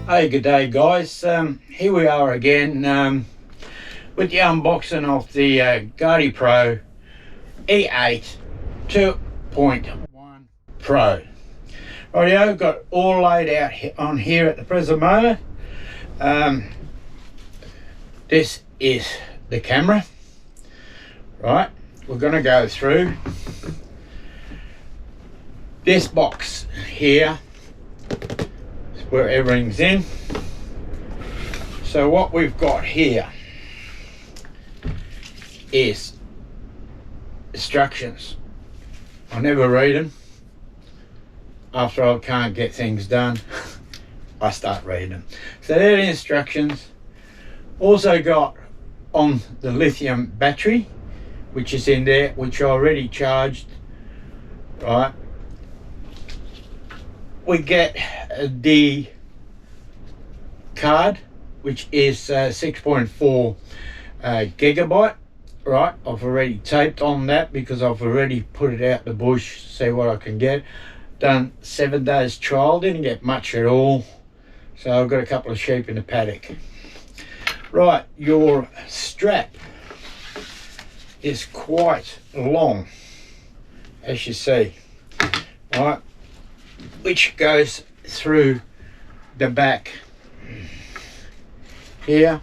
Hey, good day guys. Here we are again with the unboxing of the GardePro E8 2.1 Pro. Rightio, got all laid out on here at the present moment. This is the camera. Right, we're going to go through this box here where everything's in. So what we've got here is instructions. I never read them. After I can't get things done, I start reading them. So they're the instructions. Also got on the lithium battery, which is in there, which I already charged. Right, we get the card, which is 6.4 gigabyte. Right, I've already taped on that because I've already put it out the bush, see what I can get. Done 7 days trial, didn't get much at all, so I've got a couple of sheep in the paddock. Right, your strap is quite long, as you see. Right, which goes through the back here.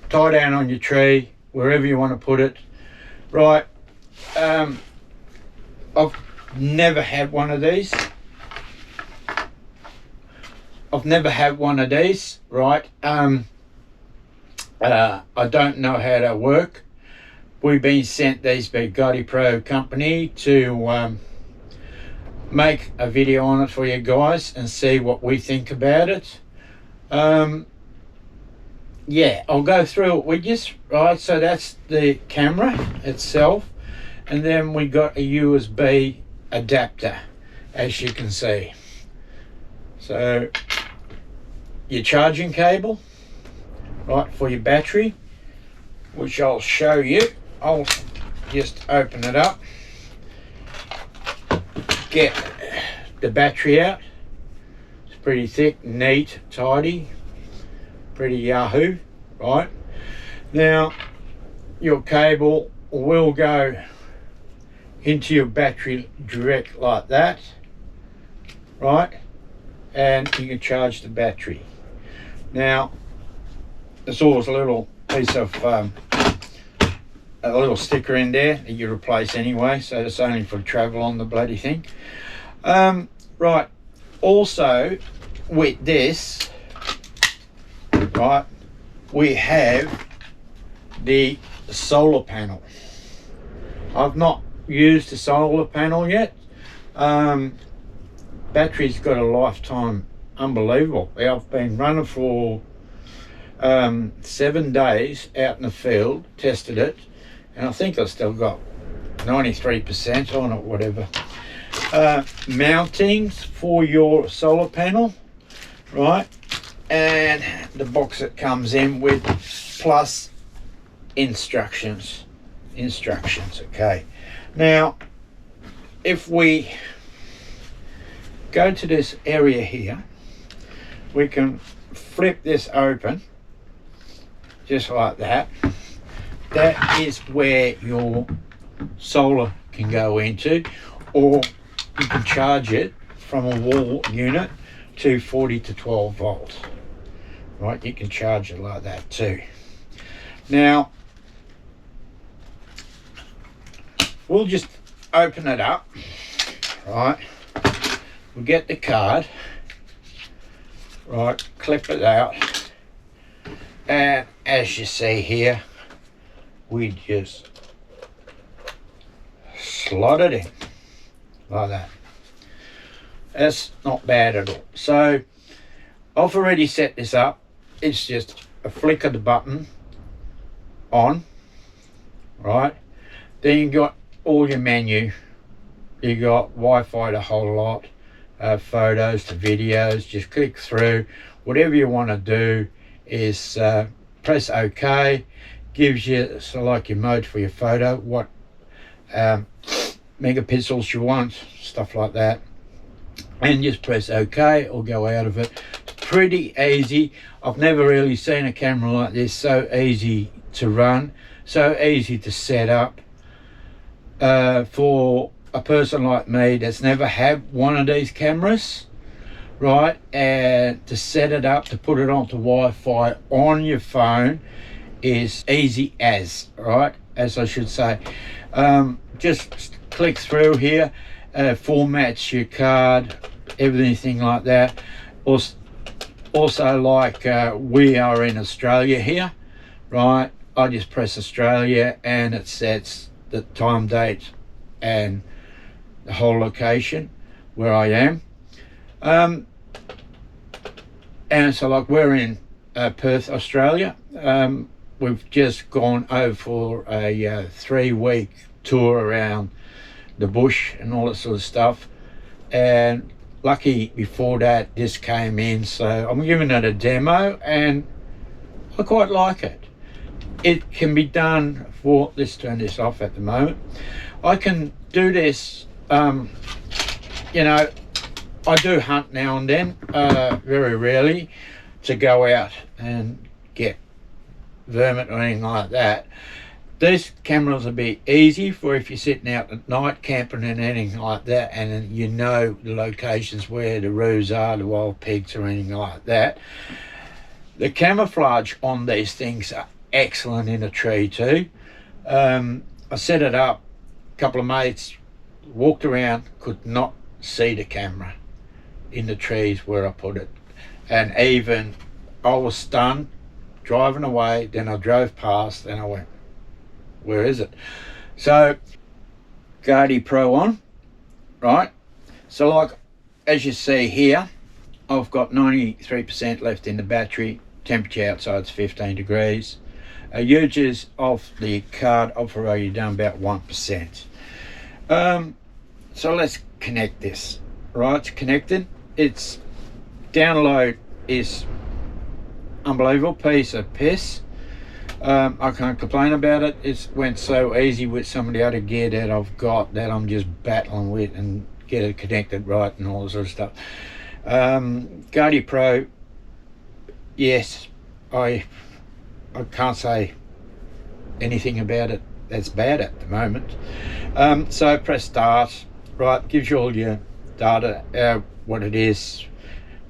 Tie down on your tree, wherever you want to put it. Right, I've never had one of these. Right, I don't know how they work. We've been sent these by GardePro company to make a video on it for you guys and see what we think about it. Yeah, I'll go through it with you. Right, so that's the camera itself, and then we got a USB adapter, as you can see. So your charging cable, right, for your battery, which I'll show you. I'll just open it up, get the battery out. It's pretty thick, neat, tidy, pretty yahoo. Right, now your cable will go into your battery direct like that. Right, and you can charge the battery. Now there's always a little piece of a little sticker in there that you replace anyway, so it's only for travel on the bloody thing. Right, also with this, right, we have the solar panel. I've not used the solar panel yet. Battery's got a lifetime, unbelievable. I've been running for 7 days out in the field, tested it, and I think I've still got 93% on it, whatever. Mountings for your solar panel, right, and the box that comes in with, plus instructions. Okay, now if we go to this area here, we can flip this open just like that. That is where your solar can go into, or you can charge it from a wall unit to 40 to 12 volts. Right, you can charge it like that too. Now we'll just open it up. Right, we'll get the card. Right, clip it out, and as you see here, we just slot it in like that. That's not bad at all. So I've already set this up. It's just a flick of the button on. Right, then you got all your menu. You got Wi-Fi, the whole lot, photos to videos. Just click through. Whatever you want to do is press OK. Gives you like your mode for your photo, what megapixels you want, stuff like that. and just press OK or go out of it. It's pretty easy. I've never really seen a camera like this, so easy to run, so easy to set up. For a person like me that's never had one of these cameras, right, and to set it up, to put it onto Wi-Fi on your phone is easy as, right, as I should say. Just click through here, formats your card, everything like that. Also like we are in Australia here, right, I just press Australia and it sets the time, date and the whole location where I am. And so like we're in Perth, Australia. We've just gone over for a 3-week tour around the bush and all that sort of stuff, and lucky before that this came in, so I'm giving it a demo and I quite like it. It can be done for, let's turn this off at the moment. I can do this, you know, I do hunt now and then, very rarely to go out and get vermin or anything like that. These cameras will be easy for if you're sitting out at night camping and anything like that, and you know the locations where the roos are, the wild pigs or anything like that. The camouflage on these things are excellent in a tree too. I set it up, a couple of mates walked around, could not see the camera in the trees where I put it, and even I was stunned driving away, then I drove past and I went, where is it? So GardePro on, right, so like as you see here, I've got 93% left in the battery, temperature outside's 15 degrees. Uses of the card I've already done about 1%. So let's connect this. Right, it's connected. Its download is unbelievable, piece of piss. I can't complain about it. It went so easy with some of the other gear that I've got that I'm just battling with and get it connected right and all this sort of stuff. GardePro, yes, I can't say anything about it that's bad at the moment. So press start, right, gives you all your data, what it is,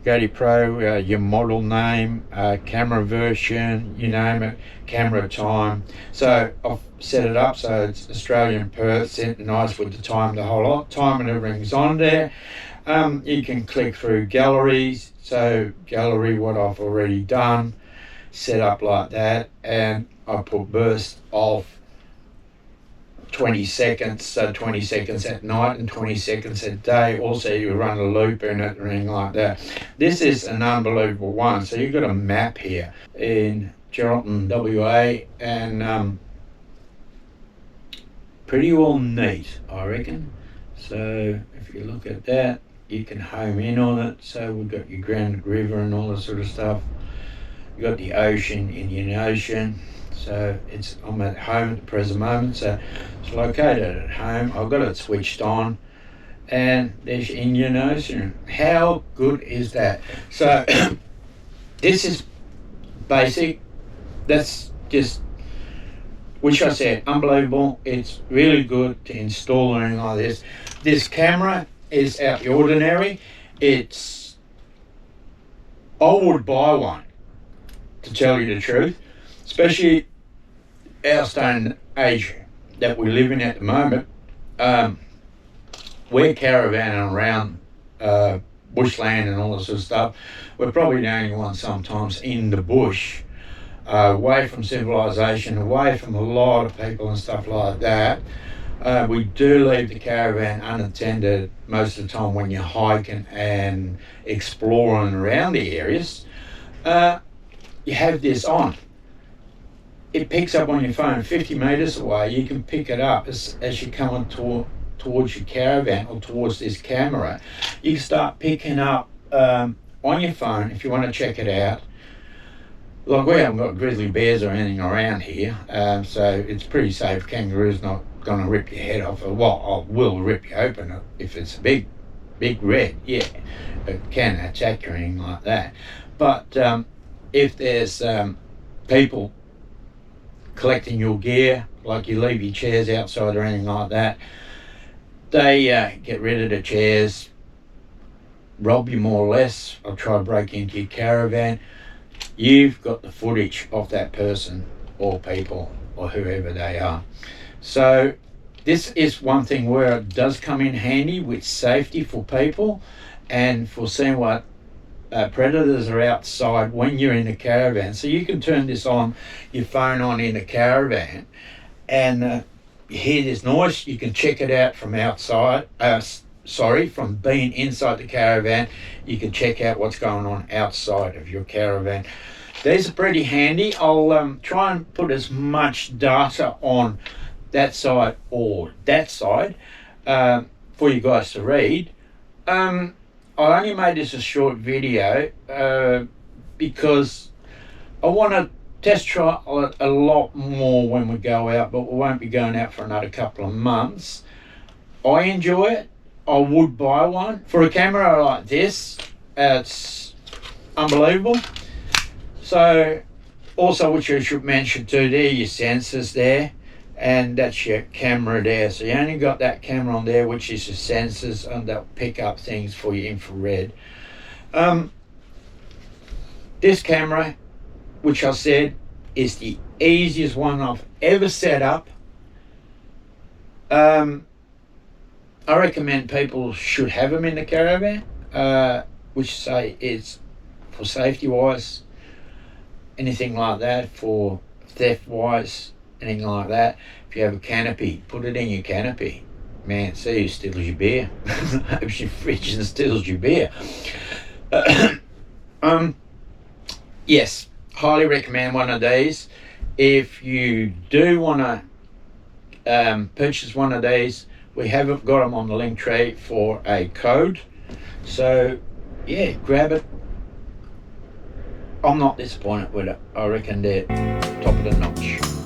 GardePro, your model name, camera version, you name it, camera time. So I've set it up so it's Australian Perth, set nice with the time, the whole lot, time and everything's on there. You can click through galleries, so gallery what I've already done, set up like that, and I put burst of 20 seconds, so 20 seconds at night and 20 seconds at day. Also you run a loop in it or anything like that. This is an unbelievable one. So you've got a map here in Geraldton, WA, and pretty well neat, I reckon. So if you look at that, you can home in on it. So we've got your Grand River and all that sort of stuff. You've got the ocean, Indian Ocean. So I'm at home at the present moment, so it's located at home. I've got it switched on, and there's Indian Ocean. How good is that? So this is basic. That's just, which I said, unbelievable. It's really good to install or anything like this. This camera is out the ordinary. I would buy one, to tell you the truth. Especially our stone age that we live in at the moment. We're caravanning around bushland and all this sort of stuff. We're probably the only ones sometimes in the bush, away from civilization, away from a lot of people and stuff like that. We do leave the caravan unattended most of the time when you're hiking and exploring around the areas. You have this on. It picks up on your phone 50 metres away. You can pick it up as you're coming towards your caravan or towards this camera. You can start picking up on your phone if you want to check it out. Like we haven't got grizzly bears or anything around here, so it's pretty safe. Kangaroo's not going to rip your head off. Well, I will rip you open if it's a big big red, yeah, it can attack or anything like that. But if there's people collecting your gear, like you leave your chairs outside or anything like that, they get rid of the chairs, rob you more or less, or try to break into your caravan. You've got the footage of that person or people or whoever they are. So this is one thing where it does come in handy with safety for people and for seeing what predators are outside when you're in the caravan. So you can turn this on, your phone on in the caravan, and you hear this noise. You can check it out from outside, from being inside the caravan. You can check out what's going on outside of your caravan. These are pretty handy. I'll try and put as much data on that side or that side for you guys to read. I only made this a short video because I want to test try a lot more when we go out, but we won't be going out for another couple of months. I enjoy it. I would buy one. For a camera like this, it's unbelievable. So also, which I should mention too, there are your sensors there, and that's your camera there. So you only got that camera on there, which is your sensors, and they'll pick up things for your infrared. This camera, which I said is the easiest one I've ever set up. I recommend people should have them in the caravan, which say is for safety wise, anything like that, for theft wise, anything like that. If you have a canopy, put it in your canopy. Man, see who steals your beer. Opens your fridge and steals your beer. Yes, highly recommend one of these. If you do want to purchase one of these, we haven't got them on the link tree for a code. So yeah, grab it. I'm not disappointed with it. I reckon they're top of the notch.